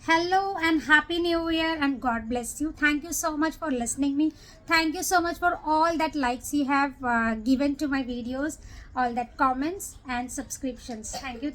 Hello and happy new year and God bless you. Thank you so much for listening me. Thank you so much for all that likes you have given to my videos, all that comments and subscriptions. Thank you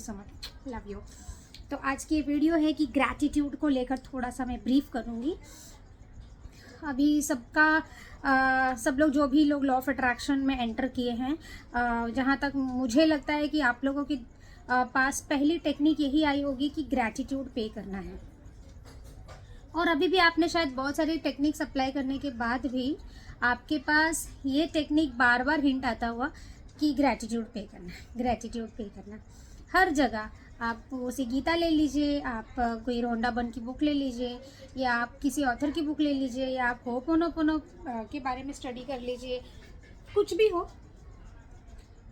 so much. Love you. तो आज की ये video है कि gratitude को लेकर थोड़ा सा मैं ब्रीफ करूँगी। अभी सब लोग जो भी लोग लॉ ऑफ अट्रैक्शन में एंटर किए हैं, जहाँ तक मुझे लगता है कि आप लोगों की पास पहली टेक्निक यही आई होगी कि ग्रैटिट्यूड पे करना है। और अभी भी आपने शायद बहुत सारी टेक्निक्स अप्लाई करने के बाद भी आपके पास ये टेक्निक बार बार हिंट आता हुआ कि ग्रैटिट्यूड पे करना है, ग्रैटिट्यूड पे करना। हर जगह आप उसे गीता ले लीजिए, आप कोई रोंडा बन की बुक ले लीजिए, या आप किसी ऑथर की बुक ले लीजिए, या आप होपोनोपोनो के बारे में स्टडी कर लीजिए, कुछ भी हो,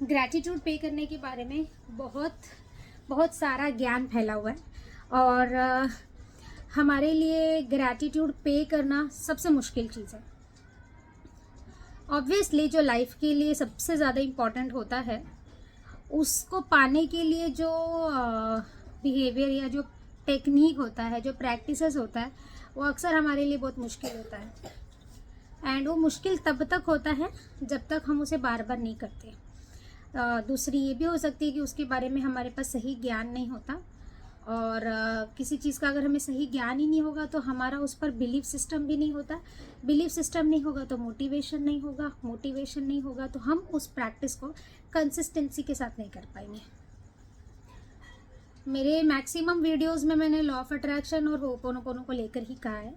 ग्रैटिट्यूड पे करने के बारे में बहुत बहुत सारा ज्ञान फैला हुआ है। और हमारे लिए ग्रैटिट्यूड पे करना सबसे मुश्किल चीज़ है। ऑब्वियसली जो लाइफ के लिए सबसे ज़्यादा इम्पॉर्टेंट होता है, उसको पाने के लिए जो बिहेवियर या जो टेक्निक होता है, जो प्रैक्टिसेस होता है, वो अक्सर हमारे लिए बहुत मुश्किल होता है। एंड वो मुश्किल तब तक होता है जब तक हम उसे बार बार नहीं करते। दूसरी ये भी हो सकती है कि उसके बारे में हमारे पास सही ज्ञान नहीं होता, और किसी चीज़ का अगर हमें सही ज्ञान ही नहीं होगा तो हमारा उस पर बिलीफ सिस्टम भी नहीं होता। बिलीफ सिस्टम नहीं होगा तो मोटिवेशन नहीं होगा, मोटिवेशन नहीं होगा तो हम उस प्रैक्टिस को कंसिस्टेंसी के साथ नहीं कर पाएंगे। मेरे मैक्सिमम वीडियोस में मैंने लॉ ऑफ अट्रैक्शन और होपोनोपोनो को लेकर ही कहा है,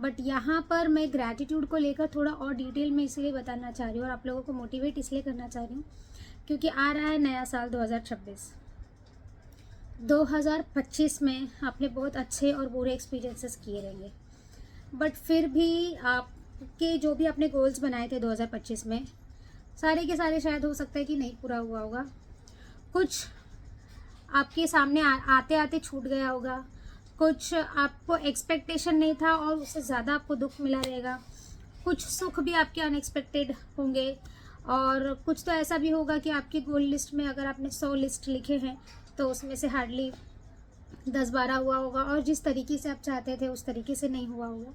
बट यहाँ पर मैं ग्रैटिट्यूड को लेकर थोड़ा और डिटेल में इसलिए बताना चाह रही हूँ और आप लोगों को मोटिवेट इसलिए करना चाह रही हूँ क्योंकि आ रहा है नया साल 2026। 2025 में आपने बहुत अच्छे और बुरे एक्सपीरियंसेस किए रहेंगे, बट फिर भी आपके जो भी आपने गोल्स बनाए थे 2025 में, सारे के सारे शायद हो सकता है कि नहीं पूरा हुआ होगा। कुछ आपके सामने आते आते छूट गया होगा, कुछ आपको एक्सपेक्टेशन नहीं था और उससे ज़्यादा आपको दुख मिला रहेगा, कुछ सुख भी आपके अनएक्सपेक्टेड होंगे, और कुछ तो ऐसा भी होगा कि आपकी गोल लिस्ट में अगर आपने 100 लिस्ट लिखे हैं तो उसमें से हार्डली 10-12 हुआ होगा, और जिस तरीके से आप चाहते थे उस तरीके से नहीं हुआ होगा।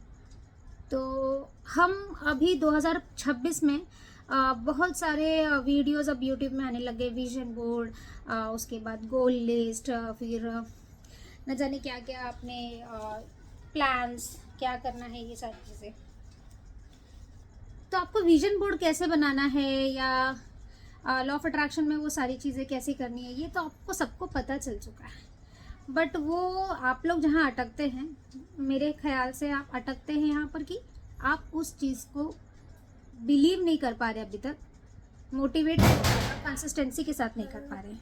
तो हम अभी 2026 में बहुत सारे वीडियोस अब यूट्यूब में आने लगे, विजन बोर्ड, उसके बाद गोल लिस्ट, फिर न जाने क्या क्या आपने प्लान्स क्या करना है, ये सारी चीज़ें। तो आपको विजन बोर्ड कैसे बनाना है या लॉ ऑफ अट्रैक्शन में वो सारी चीज़ें कैसे करनी है, ये तो आपको सबको पता चल चुका है। बट वो आप लोग जहाँ अटकते हैं, मेरे ख्याल से आप अटकते हैं यहाँ पर कि आप उस चीज़ को बिलीव नहीं कर पा रहे अभी तक, मोटिवेट नहीं कर पा रहे, कंसिस्टेंसी के साथ नहीं कर पा रहे।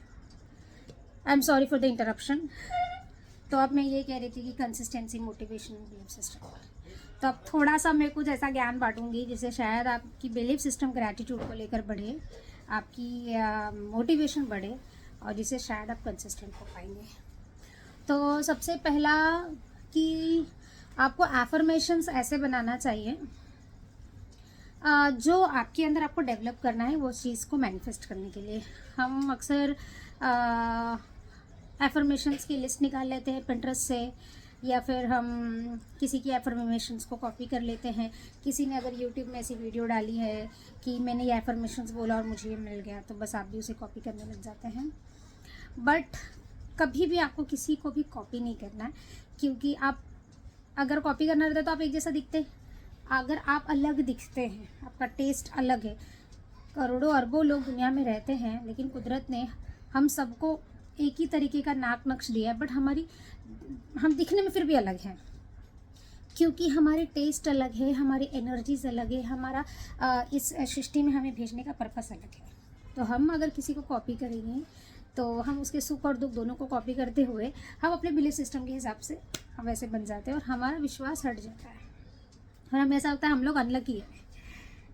I am sorry for the interruption. तो अब मैं ये कह रही थी कि कंसिस्टेंसी, मोटिवेशन, बिलीफ सिस्टम। तो अब थोड़ा सा मैं कुछ ऐसा ज्ञान बांटूंगी जिससे शायद आपकी बिलीफ सिस्टम ग्रैटिट्यूड को लेकर बढ़े, आपकी मोटिवेशन बढ़े, और जिससे शायद आप कंसिस्टेंट हो पाएंगे। तो सबसे पहला कि आपको एफर्मेशंस ऐसे बनाना चाहिए, जो आपके अंदर आपको डेवलप करना है वो चीज़ को मैनिफेस्ट करने के लिए। हम अक्सर एफर्मेशंस की लिस्ट निकाल लेते हैं पिंटरेस्ट से, या फिर हम किसी की एफर्मेशंस को कॉपी कर लेते हैं। किसी ने अगर यूट्यूब में ऐसी वीडियो डाली है कि मैंने ये एफर्मेशंस बोला और मुझे ये मिल गया, तो बस आप भी उसे कॉपी करने लग जाते हैं। बट कभी भी आपको किसी को भी कॉपी नहीं करना है, क्योंकि आप अगर कॉपी करना रहता है तो आप एक जैसा दिखते हैं। अगर आप अलग दिखते हैं, आपका टेस्ट अलग है, करोड़ों अरबों लोग दुनिया में रहते हैं, लेकिन कुदरत ने हम सबको एक ही तरीके का नाक नक्श दिया है, बट हम दिखने में फिर भी अलग हैं, क्योंकि हमारे टेस्ट अलग है, हमारी एनर्जीज अलग है, हमारा इस सृष्टि में हमें भेजने का पर्पस अलग है। तो हम अगर किसी को कॉपी करेंगे तो हम उसके सुख और दुख दोनों को कॉपी करते हुए हम अपने बिलीफ सिस्टम के हिसाब से हम वैसे बन जाते हैं, और हमारा विश्वास हट जाता है, और हमें ऐसा लगता है हम लोग अनलकी है।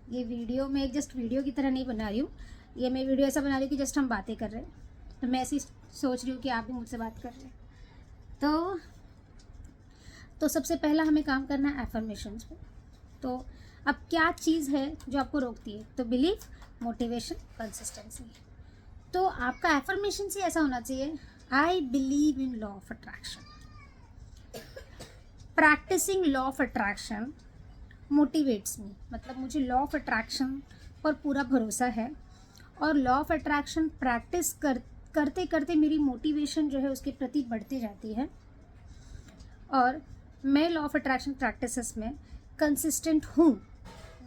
ये वीडियो मैं एक जस्ट वीडियो की तरह नहीं बना रही हूँ, ये मैं वीडियो ऐसा बना रही हूँ कि जस्ट हम बातें कर रहे हैं, तो मैं ऐसी सोच रही हूँ कि आप भी मुझसे बात कर रहे हैं। तो सबसे पहला हमें काम करना है एफर्मेशंस पे। तो अब क्या चीज़ है जो आपको रोकती है? तो बिलीफ, मोटिवेशन, कंसिस्टेंसी। तो आपका एफर्मेशन से ऐसा होना चाहिए, I believe in law of attraction. Practicing law of attraction motivates me, मतलब मुझे लॉ ऑफ अट्रैक्शन पर पूरा भरोसा है और लॉ ऑफ अट्रैक्शन प्रैक्टिस करते करते मेरी मोटिवेशन जो है उसके प्रति बढ़ती जाती है और मैं लॉ ऑफ अट्रैक्शन प्रैक्टिसेस में कंसिस्टेंट हूँ।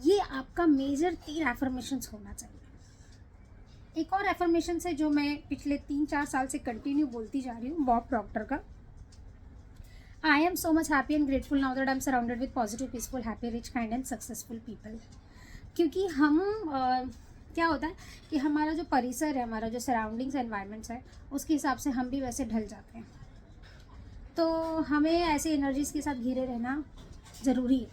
ये आपका मेजर 3 एफर्मेशंस होना चाहिए। एक और एफर्मेशन है जो मैं पिछले 3-4 साल से कंटिन्यू बोलती जा रही हूँ, बॉब प्रॉक्टर का, I am so much happy and grateful now that I am surrounded with positive, peaceful, happy, rich, kind and successful people। क्योंकि हम क्या होता है कि हमारा जो परिसर है, हमारा जो सराउंडिंग्स एनवायरनमेंट्स है, उसके हिसाब से हम भी वैसे ढल जाते हैं। तो हमें ऐसे एनर्जीज़ के साथ घिरे रहना ज़रूरी है,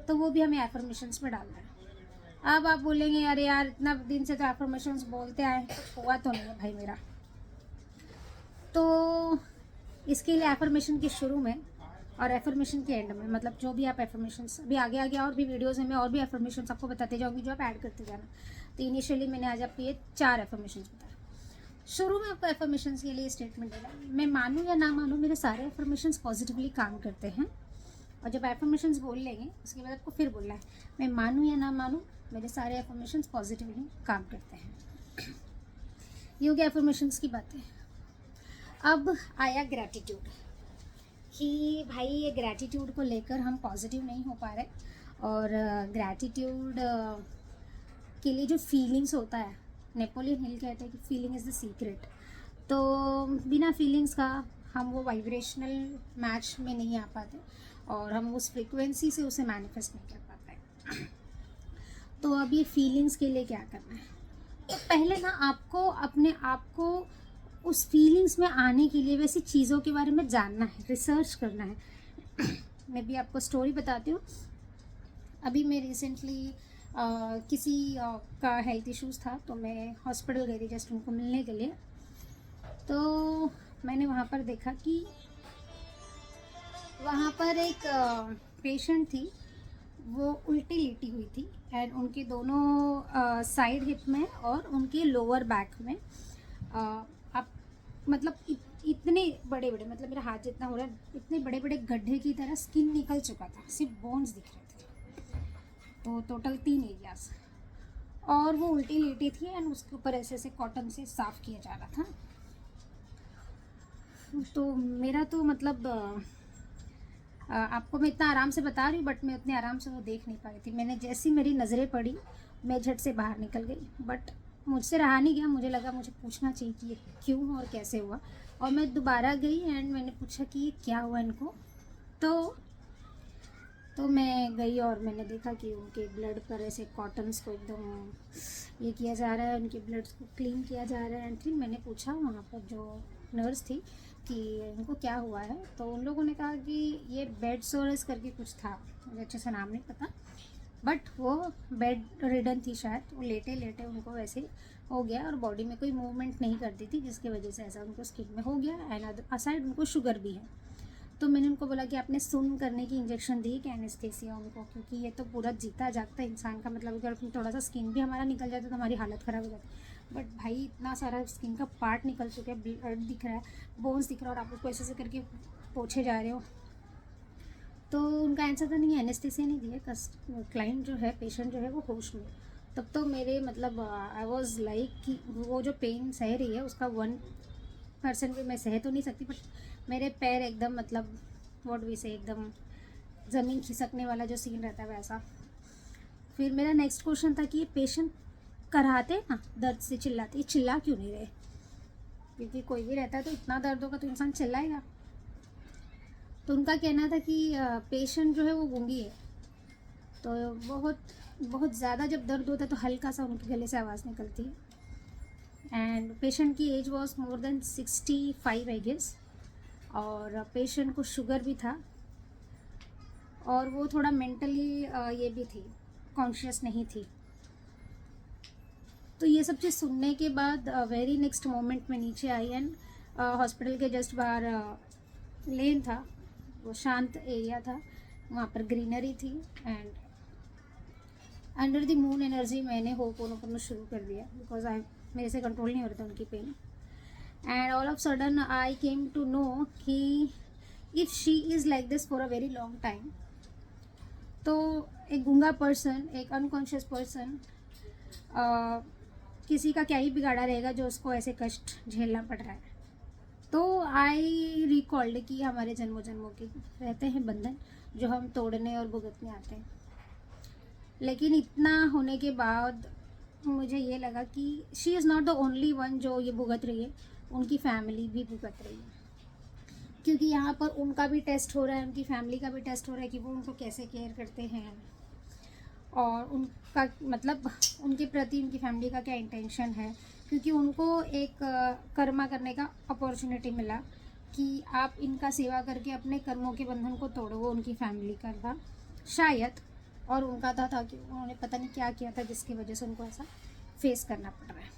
तो वो भी हमें एफर्मेशंस में डालना है। अब आप बोलेंगे अरे यार इतना दिन से तो एफर्मेशंस बोलते आए, हुआ तो नहीं है भाई मेरा। तो इसके लिए एफर्मेशन के शुरू में और एफर्मेशन के एंड में, मतलब जो भी आप एफर्मेशंस अभी आगे आगे और भी वीडियोस में मैं और भी एफर्मेशंस आपको बताते जाऊंगी जो आप ऐड करते जाना। तो इनिशियली मैंने आज आपको ये 4 एफर्मेशंस बताए। शुरू में आपको एफर्मेशंस के लिए स्टेटमेंट देना, मैं मानूँ या ना मानूँ मेरे सारे एफर्मेशंस पॉजिटिवली काम करते हैं। और जब एफर्मेशंस बोल लेंगे उसके बाद आपको फिर बोलना है मैं मानूँ या ना मानूँ मेरे सारे एफर्मेशंस पॉजिटिवली काम करते हैं। ये हो गया एफर्मेशंस की बातें। अब आया ग्रैटिट्यूड कि भाई ये ग्रैटिट्यूड को लेकर हम पॉजिटिव नहीं हो पा रहे और ग्रैटिट्यूड के लिए जो फीलिंग्स होता है, नेपोलियन हिल कहते हैं कि फीलिंग इज़ द सीक्रेट। तो बिना फीलिंग्स का हम वो वाइब्रेशनल मैच में नहीं आ पाते और हम उस फ्रीक्वेंसी से उसे मैनिफेस्ट नहीं कर पाते। तो अब ये फीलिंग्स के लिए क्या करना है, तो पहले ना आपको अपने आप को उस फीलिंग्स में आने के लिए वैसी चीज़ों के बारे में जानना है, रिसर्च करना है। मैं भी आपको स्टोरी बताती हूँ। अभी मैं रिसेंटली किसी का हेल्थ इश्यूज़ था तो मैं हॉस्पिटल गई थी जस्ट उनको मिलने के लिए। तो मैंने वहाँ पर देखा कि वहाँ पर एक पेशेंट थी, वो उल्टी लेटी हुई थी एंड उनके दोनों साइड हिप में और उनके लोअर बैक में आप मतलब इतने बड़े बड़े, मतलब मेरा हाथ जितना हो रहा है, इतने बड़े बड़े गड्ढे की तरह स्किन निकल चुका था, सिर्फ बोन्स दिख रहे थे। तो टोटल 3 एरियाज और वो उल्टी लेटी थी एंड उसके ऊपर ऐसे ऐसे कॉटन से साफ़ किया जा रहा था। तो मेरा तो मतलब आपको मैं इतना आराम से बता रही हूँ बट मैं उतने आराम से वो देख नहीं पा रही थी। मैंने जैसी मेरी नज़रें पड़ी मैं झट से बाहर निकल गई, बट मुझसे रहा नहीं गया, मुझे लगा मुझे पूछना चाहिए कि ये क्यों और कैसे हुआ। और मैं दोबारा गई एंड मैंने पूछा कि ये क्या हुआ इनको। तो मैं गई और मैंने देखा कि उनके ब्लड पर ऐसे कॉटन्स को एकदम ये किया जा रहा है, उनके ब्लड्स को क्लीन किया जा रहा है। एंड फिर मैंने पूछा वहाँ पर जो नर्स थी कि इनको क्या हुआ है, तो उन लोगों ने कहा कि ये बेड सोरस करके कुछ था, मुझे अच्छे से नाम नहीं पता, बट वो बेड रिडन थी शायद। वो लेटे लेटे उनको वैसे हो गया और बॉडी में कोई मूवमेंट नहीं करती थी जिसकी वजह से ऐसा उनको स्किन में हो गया। एंड असाइड उनको शुगर भी है। तो मैंने उनको बोला कि आपने सुन करने की इंजेक्शन दी कि एनेस्थीसिया उनको, क्योंकि ये तो पूरा जीता जागता इंसान का, मतलब अगर थोड़ा सा स्किन भी हमारा निकल जाता तो हमारी हालत ख़राब हो जाती। बट भाई इतना सारा स्किन का पार्ट निकल चुका है, ब्लड दिख रहा है, बोन्स दिख रहा है और आप उसको ऐसे ऐसे करके पोछे जा रहे हो। तो उनका आंसर था नहीं, एनेस्थीसिया नहीं दिया, क्लाइंट जो है, पेशेंट जो है वो होश में। तब तो मेरे मतलब आई वॉज लाइक कि वो जो पेन सह रही है उसका 1% भी मैं सह तो नहीं सकती, बट मेरे पैर एकदम मतलब व्हाट वी से एकदम ज़मीन खिसकने वाला जो सीन रहता है वैसा। फिर मेरा नेक्स्ट क्वेश्चन था कि ये पेशेंट कराते ना दर्द से चिल्लाते, ये चिल्ला क्यों नहीं रहे, क्योंकि कोई भी रहता है तो इतना दर्द होगा तो इंसान चिल्लाएगा। तो उनका कहना था कि पेशेंट जो है वो गूंगी है, तो बहुत ज़्यादा जब दर्द होता है तो हल्का सा उनके गले से आवाज़ निकलती है। एंड पेशेंट की age was more than 65 I guess, और पेशेंट को शुगर भी था और वो थोड़ा मेंटली ये भी थी, कॉन्शियस नहीं थी। तो ये सब चीज़ सुनने के बाद वेरी नेक्स्ट मोमेंट में नीचे आई एंड हॉस्पिटल के जस्ट बाहर लेन था, वो शांत एरिया था, वहाँ पर ग्रीनरी थी and under the moon energy मैंने होपोनोपोनो शुरू कर दिया, बिकॉज मेरे से कंट्रोल नहीं हो रहा था उनकी pain. And all of sudden I came to know कि if she is like this for a very long time, तो एक गूंगा पर्सन, एक अनकॉन्शियस पर्सन किसी का क्या ही बिगाड़ा रहेगा जो उसको ऐसे कष्ट झेलना पड़ रहा है। तो आई रिकॉल्ड कि हमारे जन्मों जन्मों के रहते हैं बंधन जो हम तोड़ने और भुगतने आते हैं। लेकिन इतना होने के बाद मुझे ये लगा कि she is not the only one जो ये भुगत रही है, उनकी फैमिली भी भुगत रही है। क्योंकि यहाँ पर उनका भी टेस्ट हो रहा है, उनकी फैमिली का भी टेस्ट हो रहा है कि वो उनको कैसे केयर करते हैं, और उनका मतलब उनके प्रति उनकी फैमिली का क्या इंटेंशन है। क्योंकि उनको एक कर्मा करने का अपॉर्चुनिटी मिला कि आप इनका सेवा करके अपने कर्मों के बंधन को तोड़ो, वो उनकी फैमिली का था शायद, और उनका था कि उन्होंने पता नहीं क्या किया था जिसकी वजह से उनको ऐसा फेस करना पड़ रहा है।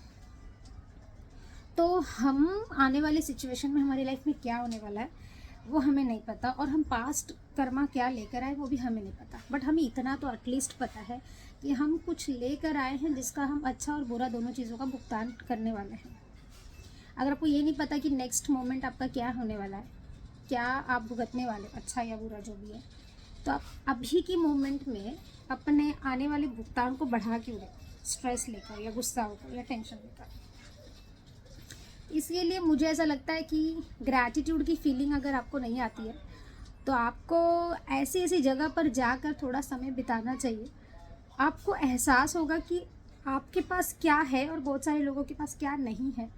तो हम आने वाली सिचुएशन में हमारी लाइफ में क्या होने वाला है वो हमें नहीं पता, और हम पास्ट कर्मा क्या लेकर आए वो भी हमें नहीं पता। बट हमें इतना तो एटलीस्ट पता है कि हम कुछ लेकर आए हैं जिसका हम अच्छा और बुरा दोनों चीज़ों का भुगतान करने वाले हैं। अगर आपको ये नहीं पता कि नेक्स्ट मोमेंट आपका क्या होने वाला है, क्या आप भुगतने वाले, अच्छा या बुरा जो भी है, तो आप अभी की मोमेंट में अपने आने वाले भुगतान को बढ़ा क्यों रहे, स्ट्रेस लेकर या गुस्सा होकर या टेंशन लेकर। इसके लिए मुझे ऐसा लगता है कि ग्रैटिट्यूड की फीलिंग अगर आपको नहीं आती है तो आपको ऐसी ऐसी जगह पर जाकर थोड़ा समय बिताना चाहिए। आपको एहसास होगा कि आपके पास क्या है और बहुत सारे लोगों के पास क्या नहीं है।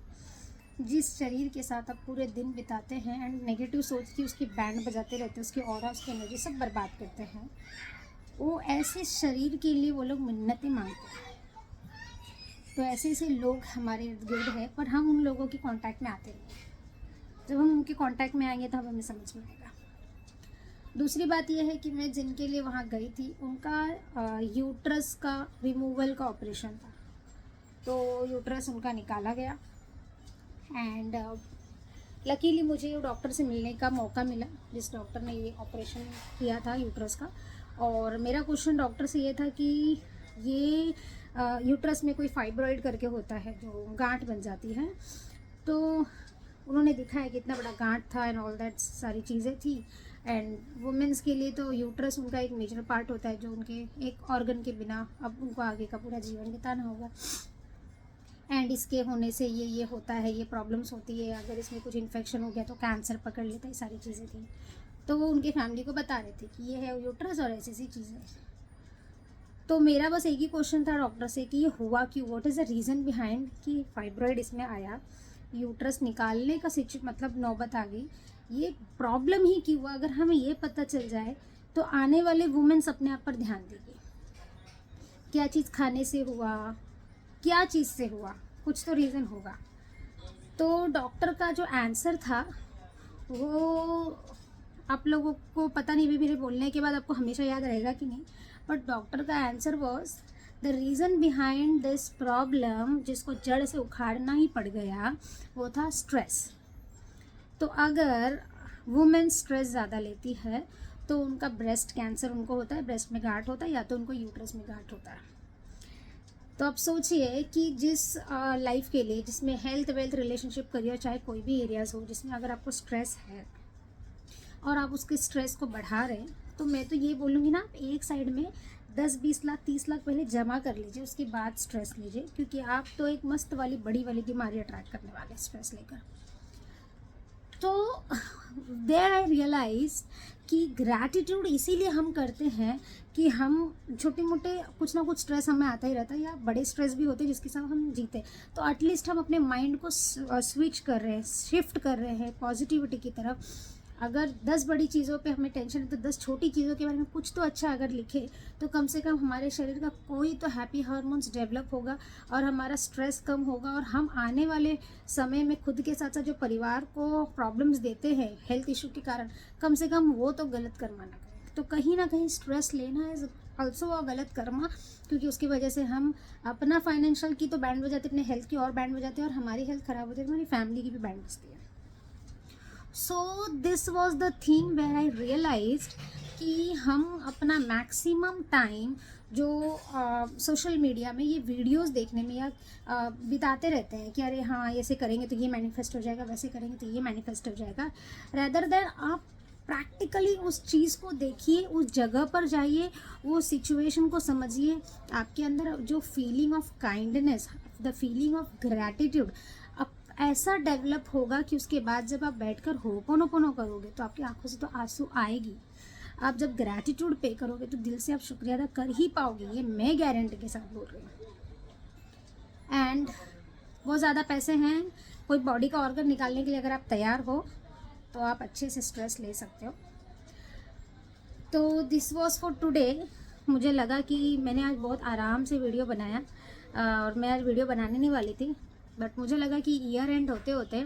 जिस शरीर के साथ आप पूरे दिन बिताते हैं एंड नेगेटिव सोच की उसकी बैंड बजाते रहते हैं, उसकी ऑरा, उसकी एनर्जी सब बर्बाद करते हैं, वो ऐसे शरीर के लिए वो लोग मिन्नतें मांगते हैं। तो ऐसे ऐसे लोग हमारे इर्द गिर्द है, पर हम उन लोगों के कांटेक्ट में आते नहीं। जब हम उनके कांटेक्ट में आएंगे तो हमें समझ में आएगा। दूसरी बात यह है कि मैं जिनके लिए वहाँ गई थी उनका यूट्रस का रिमूवल का ऑपरेशन था। तो यूट्रस उनका निकाला गया एंड लकीली मुझे डॉक्टर से मिलने का मौका मिला, जिस डॉक्टर ने ये ऑपरेशन किया था यूट्रस का। और मेरा क्वेश्चन डॉक्टर से ये था कि ये यूट्रस में कोई फाइब्रॉइड करके होता है जो गांठ बन जाती है, तो उन्होंने दिखाया कि इतना बड़ा गांठ था एंड ऑल दैट सारी चीज़ें थी। एंड वुमेंस के लिए तो यूट्रस उनका एक मेजर पार्ट होता है जो उनके एक ऑर्गन के बिना अब उनको आगे का पूरा जीवन बिताना होगा। एंड इसके होने से ये होता है, ये प्रॉब्लम्स होती है, अगर इसमें कुछ इन्फेक्शन हो गया तो कैंसर पकड़ लेता है, सारी चीज़ें थी। तो वो उनके फैमिली को बता रहे थे कि ये है यूट्रस और ऐसी ऐसी चीज़ें। तो मेरा बस एक ही क्वेश्चन था डॉक्टर से कि ये हुआ क्यों, what is the reason behind कि फाइब्रॉइड इसमें आया, यूट्रस निकालने का मतलब नौबत आ गई, ये प्रॉब्लम ही क्यों हुआ। अगर हमें ये पता चल जाए तो आने वाले वुमेन्स अपने आप पर ध्यान देंगे। क्या चीज़ खाने से हुआ, क्या चीज़ से हुआ, कुछ तो रीज़न होगा। तो डॉक्टर का जो आंसर था वो आप लोगों को पता नहीं भी मेरे बोलने के बाद आपको हमेशा याद रहेगा कि नहीं, बट डॉक्टर का answer was the reason behind this problem, जिसको जड़ से उखाड़ना ही पड़ गया, वो था स्ट्रेस। तो अगर वुमेन स्ट्रेस ज़्यादा लेती है तो उनका ब्रेस्ट कैंसर उनको होता है, ब्रेस्ट में गांठ होता है, या तो उनको यूट्रस में गांठ होता है। तो आप सोचिए कि जिस लाइफ के लिए जिसमें हेल्थ वेल्थ रिलेशनशिप करियर चाहे कोई भी एरियाज़ हो, जिसमें अगर आपको स्ट्रेस है और आप उसके स्ट्रेस को बढ़ा रहे हैं, तो मैं तो ये बोलूँगी ना, आप एक साइड में 10-20 लाख 30 लाख पहले जमा कर लीजिए, उसके बाद स्ट्रेस लीजिए, क्योंकि आप तो एक मस्त वाली बड़ी वाली बीमारी अट्रैक्ट करने वाले स्ट्रेस लेकर। तो देयर आई रियलाइज कि ग्रैटिट्यूड इसीलिए हम करते हैं कि हम छोटे मोटे कुछ ना कुछ स्ट्रेस हमें आता ही रहता है, या बड़े स्ट्रेस भी होते हैं जिसके साथ हम जीते, तो एटलीस्ट हम अपने माइंड को स्विच कर रहे हैं, शिफ्ट कर रहे हैं पॉजिटिविटी की तरफ। अगर 10 बड़ी चीज़ों पे हमें टेंशन है तो 10 छोटी चीज़ों के बारे में कुछ तो अच्छा अगर लिखे तो कम से कम हमारे शरीर का कोई तो हैप्पी हार्मोन्स डेवलप होगा और हमारा स्ट्रेस कम होगा, और हम आने वाले समय में खुद के साथ साथ जो परिवार को प्रॉब्लम्स देते हैं हेल्थ इशू के कारण, कम से कम वो तो गलत कर्मा ना करें। तो कहीं ना कहीं स्ट्रेस लेना इज ऑल्सो अ गलत कर्मा, क्योंकि उसकी वजह से हम अपना फाइनेंशियल की तो बैंड बजाते, अपने हेल्थ की और बैंड बजाते हैं, और हमारी हेल्थ ख़राब होती है, हमारी फैमिली की भी बैंड बजती है। So this was the thing where I realized कि हम अपना मैक्सिमम टाइम जो सोशल मीडिया में ये वीडियोस देखने में या बिताते रहते हैं कि अरे हाँ ऐसे करेंगे तो ये मैनिफेस्ट हो जाएगा, वैसे करेंगे तो ये मैनिफेस्ट हो जाएगा, रेदर देन आप प्रैक्टिकली उस चीज़ को देखिए, उस जगह पर जाइए, वो सिचुएशन को समझिए। आपके अंदर जो feeling of kindness, the feeling of gratitude अब ऐसा डेवलप होगा कि उसके बाद जब आप बैठकर होपोनोपोनो करोगे तो आपकी आंखों से तो आंसू आएगी। आप जब ग्रैटिट्यूड पे करोगे तो दिल से आप शुक्रिया अदा कर ही पाओगे, ये मैं गारंटी के साथ बोल रही हूँ। एंड बहुत ज़्यादा पैसे हैं, कोई बॉडी का ऑर्गन निकालने के लिए अगर आप तैयार हो तो आप अच्छे से स्ट्रेस ले सकते हो। तो दिस वॉज फॉर टुडे। मुझे लगा कि मैंने आज बहुत आराम से वीडियो बनाया, और मैं आज वीडियो बनाने नहीं वाली थी, बट मुझे लगा कि ईयर एंड होते होते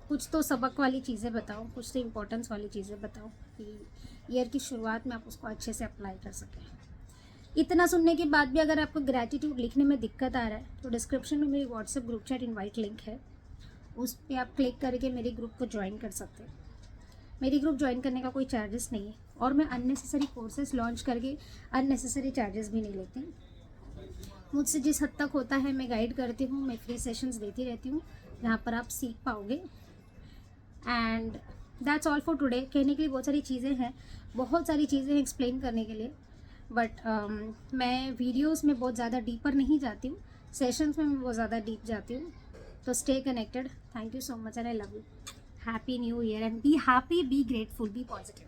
कुछ तो सबक वाली चीज़ें बताओ, कुछ तो इम्पोर्टेंस वाली चीज़ें बताओ कि ईयर की शुरुआत में आप उसको अच्छे से अप्लाई कर सकें। इतना सुनने के बाद भी अगर आपको ग्रैटिट्यूड लिखने में दिक्कत आ रहा है तो डिस्क्रिप्शन में मेरी WhatsApp group chat invite link है, उस पर आप क्लिक करके मेरे ग्रुप को ज्वाइन कर सकते हैं। मेरी ग्रुप ज्वाइन करने का कोई चार्जेस नहीं है, और मैं अननेसेसरी कोर्सेज लॉन्च करके अननेसेसरी चार्जेस भी नहीं लेती। मुझसे जिस हद तक होता है मैं गाइड करती हूँ, मैं फ्री सेशंस देती रहती हूँ जहाँ पर आप सीख पाओगे। And that's all for today. कहने के लिए बहुत सारी चीज़ें हैं, बहुत सारी चीज़ें हैं एक्सप्लेन करने के लिए, बट मैं वीडियोस में बहुत ज़्यादा डीपर नहीं जाती हूँ, सेशंस में मैं बहुत ज़्यादा डीप जाती हूँ। तो stay connected. Thank you so much and I love you. Happy new year and be happy, be grateful, be positive.